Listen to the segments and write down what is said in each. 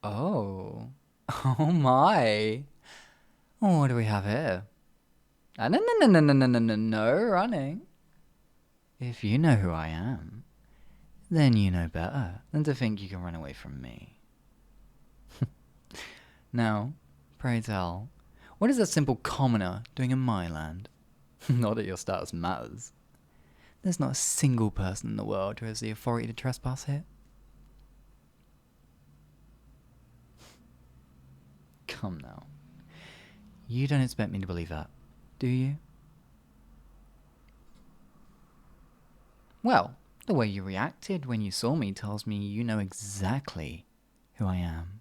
Oh. Oh my. What do we have here? No, no, no, no, no, no, no, no, no running. If you know who I am, then you know better than to think you can run away from me. Now, pray tell, what is a simple commoner doing in my land? Not that your status matters. There's not a single person in the world who has the authority to trespass here. Come now. You don't expect me to believe that, do you? Well, the way you reacted when you saw me tells me you know exactly who I am.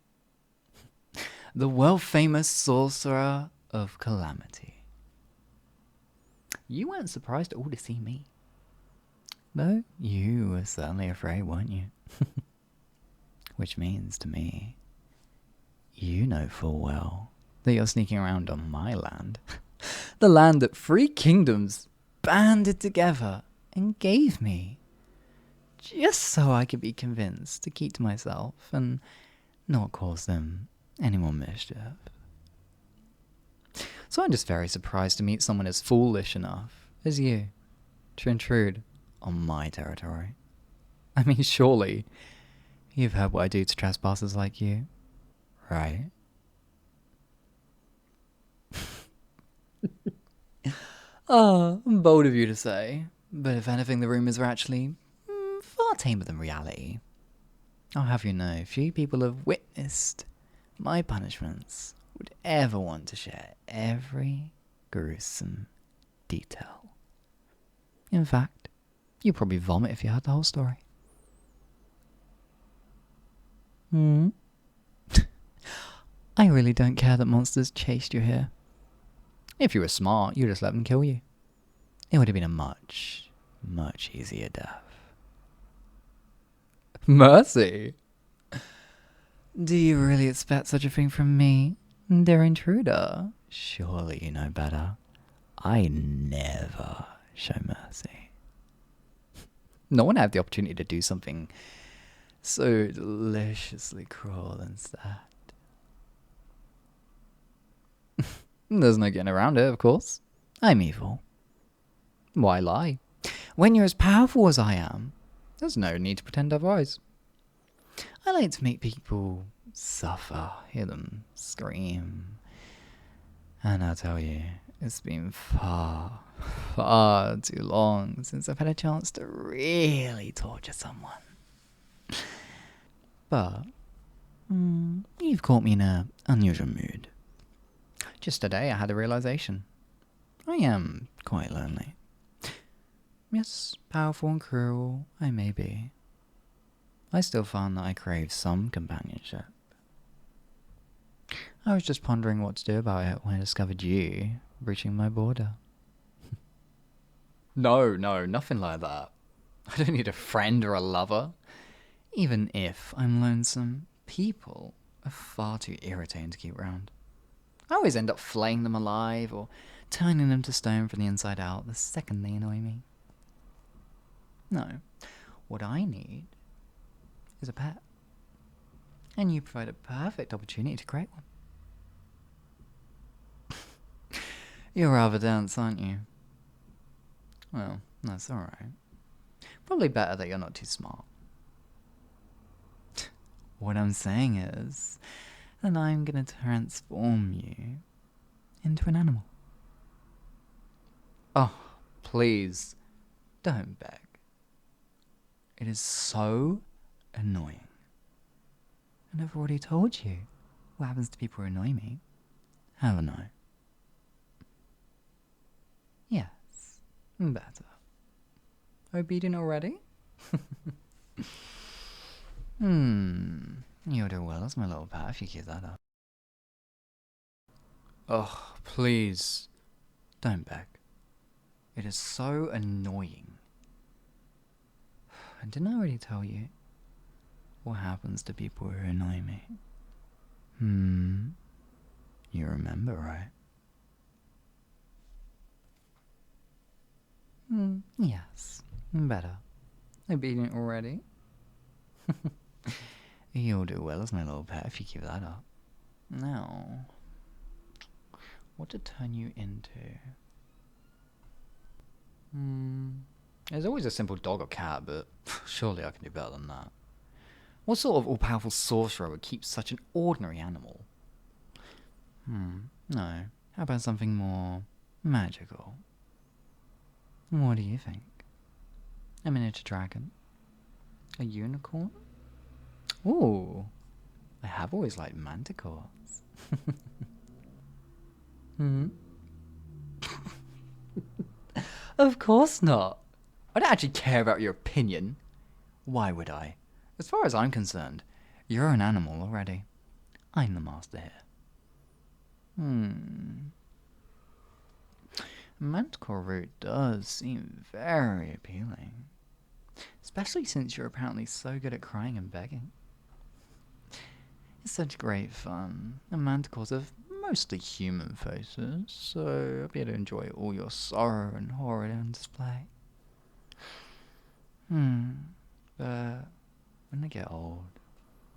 The world-famous sorcerer of calamity. You weren't surprised at all to see me. Though you were certainly afraid, weren't you? Which means to me, you know full well that you're sneaking around on my land. The land that 3 kingdoms banded together and gave me. Just so I could be convinced to keep to myself and not cause them any more mischief. So I'm just very surprised to meet someone as foolish enough as you to intrude on my territory. I mean, surely you've heard what I do to trespassers like you, right? Bold of you to say, but if anything, the rumours are actually far tamer than reality. I'll have you know, few people have witnessed my punishments would ever want to share every gruesome detail. In fact, you'd probably vomit if you heard the whole story. I really don't care that monsters chased you here. If you were smart, you'd just let them kill you. It would have been a much, much easier death. Mercy? Do you really expect such a thing from me, dear intruder? Surely you know better. I never show mercy. No one had the opportunity to do something so deliciously cruel instead. There's no getting around it, of course. I'm evil. Why lie? When you're as powerful as I am, there's no need to pretend otherwise. I like to make people suffer, hear them scream. And I'll tell you, it's been far, far too long since I've had a chance to really torture someone. But you've caught me in an unusual mood. Just today I had a realization. I am quite lonely. Yes, powerful and cruel I may be. I still find that I crave some companionship. I was just pondering what to do about it when I discovered you breaching my border. No, nothing like that. I don't need a friend or a lover. Even if I'm lonesome, people are far too irritating to keep around. I always end up flaying them alive or turning them to stone from the inside out the second they annoy me. No, what I need is a pet. And you provide a perfect opportunity to create one. You're rather dense, aren't you? Well, that's alright. Probably better that you're not too smart. What I'm saying is that I'm gonna transform you into an animal. Oh, please, don't beg. It is so annoying. And I've already told you what happens to people who annoy me, haven't I? Yes, better. Obedient already? You'll do well as my little pet if you keep that up. Oh, please, don't beg. It is so annoying. And didn't I already tell you what happens to people who annoy me? You remember, right? Yes, better. Obedient already? You'll do well as my little pet if you keep that up. Now, what to turn you into? There's always a simple dog or cat, but surely I can do better than that. What sort of all-powerful sorcerer would keep such an ordinary animal? No. How about something more magical? What do you think? A miniature dragon? A unicorn? Ooh, I have always liked manticores. Of course not. I don't actually care about your opinion. Why would I? As far as I'm concerned, you're an animal already. I'm the master here. Manticore root does seem very appealing. Especially since you're apparently so good at crying and begging. It's such great fun. And manticores have mostly human faces, so I'll be able to enjoy all your sorrow and horror on display. But when I get old...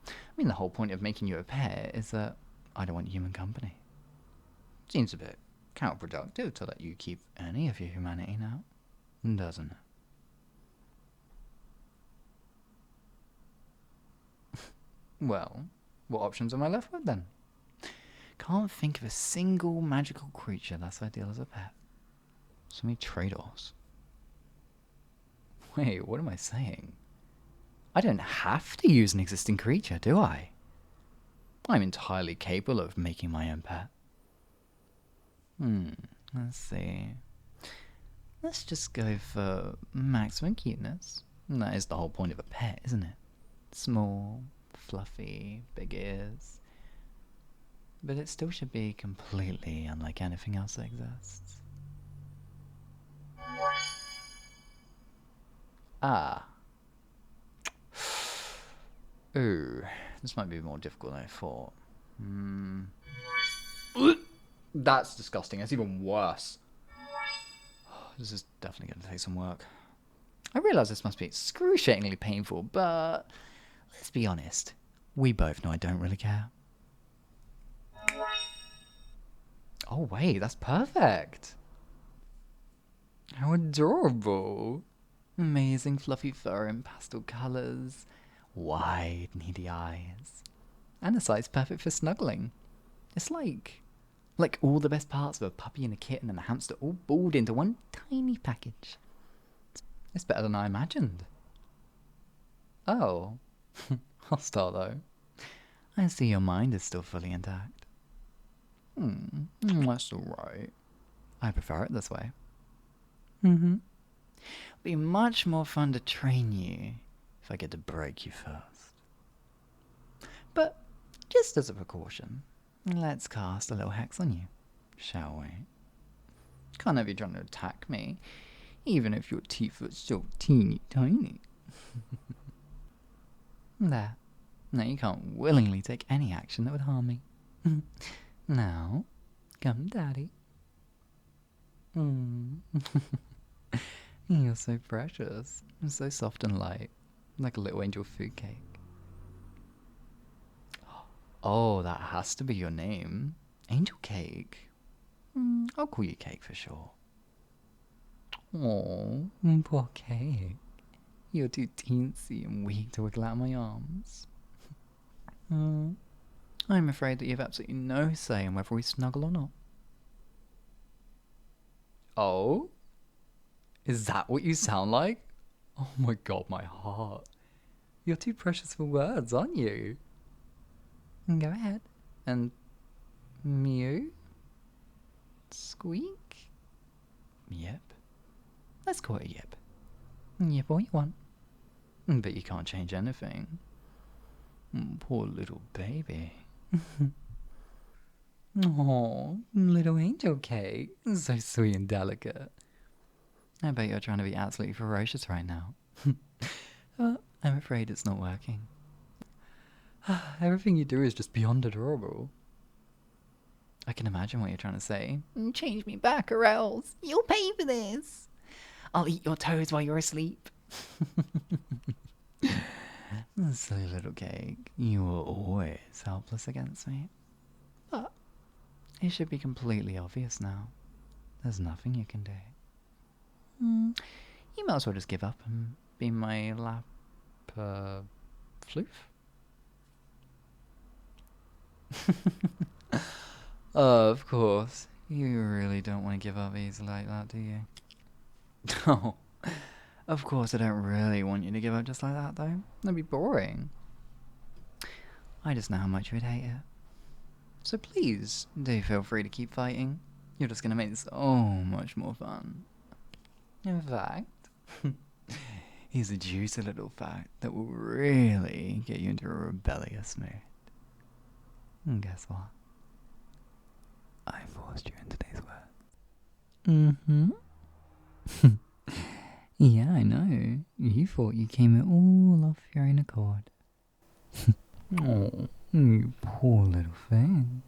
I mean, the whole point of making you a pet is that I don't want human company. Seems a bit counterproductive to let you keep any of your humanity now, doesn't it? Well, what options am I left with then? Can't think of a single magical creature that's ideal as a pet. So many trade-offs. Wait, what am I saying? I don't have to use an existing creature, do I? I'm entirely capable of making my own pet. Let's see. Let's just go for maximum cuteness. That is the whole point of a pet, isn't it? Small, fluffy, big ears. But it still should be completely unlike anything else that exists. Ah. Ooh, this might be more difficult than I thought. That's disgusting. That's even worse. This is definitely going to take some work. I realise this must be excruciatingly painful, but let's be honest. We both know I don't really care. Oh wait, that's perfect. How adorable. Amazing fluffy fur in pastel colours. Wide, needy eyes. And a size perfect for snuggling. It's like all the best parts of a puppy and a kitten and a hamster all balled into one tiny package. It's better than I imagined. Oh. Hostile though. I see your mind is still fully intact. That's alright. I prefer it this way. Be much more fun to train you if I get to break you first. But just as a precaution, let's cast a little hex on you, shall we? Can't have you trying to attack me, even if your teeth are so teeny tiny. There. Now you can't willingly take any action that would harm me. Now, come daddy. You're so precious. So soft and light. Like a little angel food cake. Oh, that has to be your name. Angel Cake. I'll call you Cake for sure. Oh, poor Cake. You're too teensy and weak to wiggle out my arms. I'm afraid that you have absolutely no say in whether we snuggle or not. Oh? Is that what you sound like? Oh my god, my heart. You're too precious for words, aren't you? Go ahead. And mew? Squeak? Yep. Let's call it yip. Yip all you want. But you can't change anything. Poor little baby. Oh, little angel cake. So sweet and delicate. I bet you're trying to be absolutely ferocious right now. I'm afraid it's not working. Everything you do is just beyond adorable. I can imagine what you're trying to say. Change me back or else you'll pay for this. I'll eat your toes while you're asleep. Silly little cake, you were always helpless against me. But it should be completely obvious now. There's nothing you can do. You might as well just give up and be my floof. Of course. You really don't want to give up easily like that, do you? Oh, of course I don't really want you to give up just like that, though. That'd be boring. I just know how much you would hate it. So please, do feel free to keep fighting. You're just gonna make this so much more fun. In fact, here's a juicy little fact that will really get you into a rebellious mood. And guess what? I forced you into these words. Mm-hmm. Yeah, I know. You thought you came it all off your own accord. Oh, you poor little thing.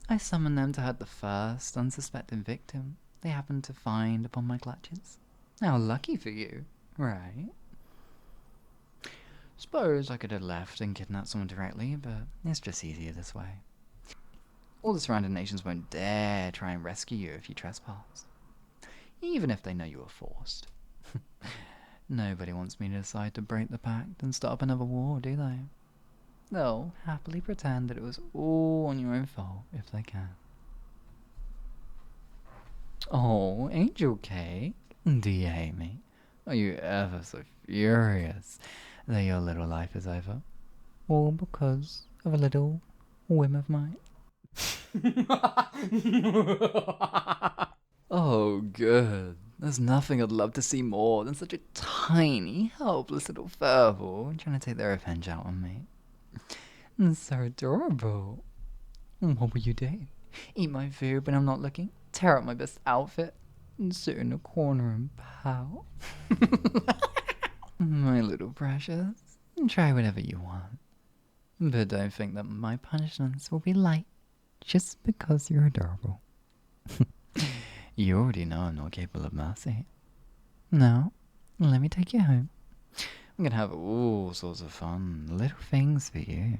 I summoned them to hurt the first unsuspecting victim they happened to find upon my clutches. How lucky for you, right? Suppose I could have left and kidnapped someone directly, but it's just easier this way. All the surrounding nations won't dare try and rescue you if you trespass, even if they know you were forced. Nobody wants me to decide to break the pact and start up another war, do they? They'll happily pretend that it was all on your own fault if they can. Oh, Angel Cake, do you hate me? Are you ever so furious that your little life is over? All because of a little whim of mine? Oh, good. There's nothing I'd love to see more than such a tiny, helpless little furball trying to take their revenge out on me. It's so adorable. What will you do? Eat my food when I'm not looking? Tear up my best outfit? And sit in a corner and pout? My little precious, try whatever you want. But don't think that my punishments will be light just because you're adorable. You already know I'm not capable of mercy. Now, let me take you home. I'm gonna have all sorts of fun, little things for you.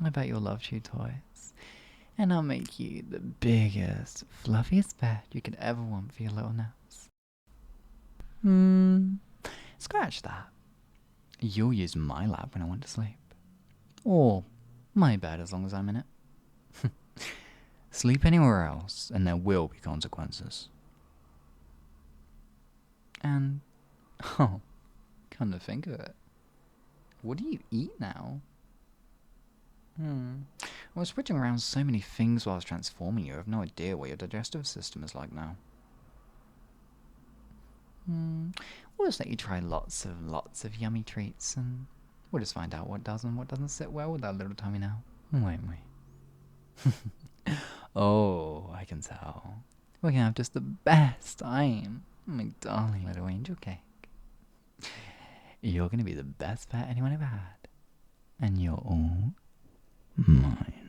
I bet you'll love chew toys. And I'll make you the biggest, fluffiest bed you could ever want for your little naps. Scratch that. You'll use my lap when I want to sleep. Or my bed as long as I'm in it. Sleep anywhere else, and there will be consequences. And, oh, come to think of it, what do you eat now? I was switching around so many things while I was transforming you, I have no idea what your digestive system is like now. We'll just let you try lots of yummy treats, and we'll just find out what does and what doesn't sit well with that little tummy now, won't we? Oh, I can tell. We're gonna have just the best time. My darling little angel cake. You're gonna be the best pet anyone ever had. And you're all mine.